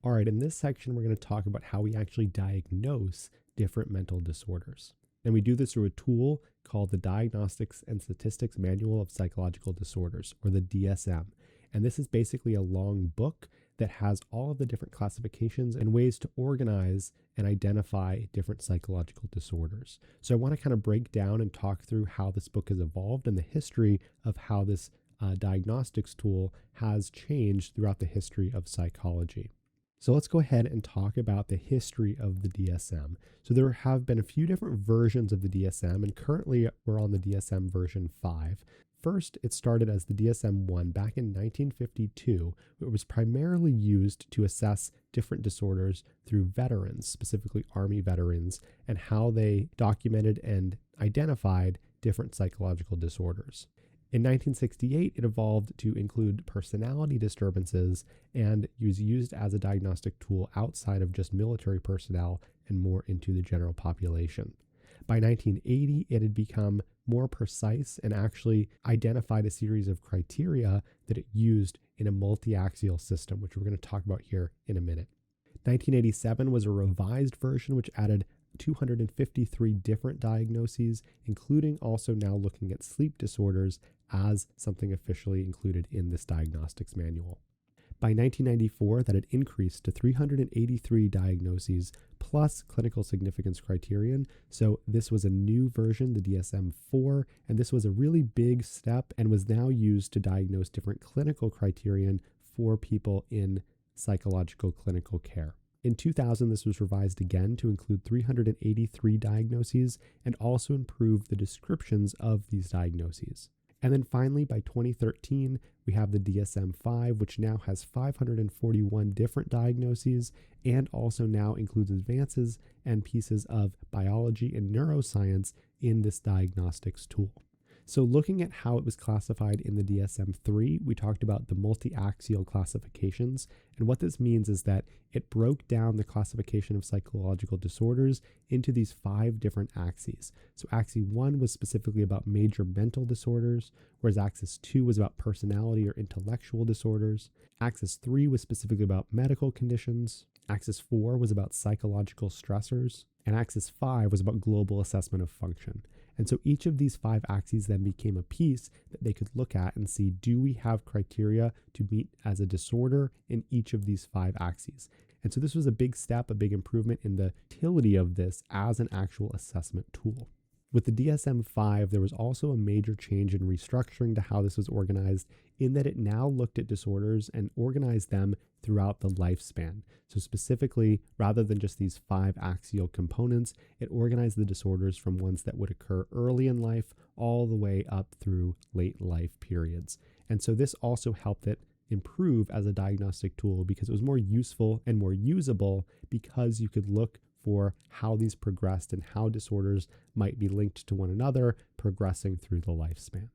All right, in this section, we're going to talk about how we actually diagnose different mental disorders. And we do this through a tool called the Diagnostics and Statistics Manual of Psychological Disorders, or the DSM. And this is basically a long book that has all of the different classifications and ways to organize and identify different psychological disorders. So I want to kind of break down and talk through how this book has evolved and the history of how this diagnostics tool has changed throughout the history of psychology. So let's go ahead and talk about the history of the DSM. So there have been a few different versions of the DSM, and currently we're on the DSM version 5. First, it started as the DSM-1 back in 1952. It was primarily used to assess different disorders through veterans, specifically Army veterans, and how they documented and identified different psychological disorders. In 1968, it evolved to include personality disturbances and was used as a diagnostic tool outside of just military personnel and more into the general population. By 1980, it had become more precise and actually identified a series of criteria that it used in a multi-axial system, which we're going to talk about here in a minute. 1987 was a revised version which added 253 different diagnoses, including also now looking at sleep disorders as something officially included in this diagnostics manual. By 1994, that had increased to 383 diagnoses plus clinical significance criterion. So this was a new version, the DSM-4, and this was a really big step and was now used to diagnose different clinical criterion for people in psychological clinical care. In 2000, this was revised again to include 383 diagnoses and also improve the descriptions of these diagnoses. And then finally, by 2013, we have the DSM-5, which now has 541 different diagnoses and also now includes advances and pieces of biology and neuroscience in this diagnostics tool. So looking at how it was classified in the DSM-3, we talked about the multi-axial classifications. And what this means is that it broke down the classification of psychological disorders into these 5 different axes. So axis 1 was specifically about major mental disorders, whereas axis 2 was about personality or intellectual disorders. Axis 3 was specifically about medical conditions. Axis 4 was about psychological stressors. And axis 5 was about global assessment of function. And so each of these 5 axes then became a piece that they could look at and see, do we have criteria to meet as a disorder in each of these 5 axes? And so this was a big step, a big improvement in the utility of this as an actual assessment tool. With the DSM-5, there was also a major change in restructuring to how this was organized in that it now looked at disorders and organized them throughout the lifespan. So specifically, rather than just these 5 axial components, it organized the disorders from ones that would occur early in life all the way up through late life periods. And so this also helped it improve as a diagnostic tool because it was more useful and more usable because you could look for how these progressed and how disorders might be linked to one another progressing through the lifespan.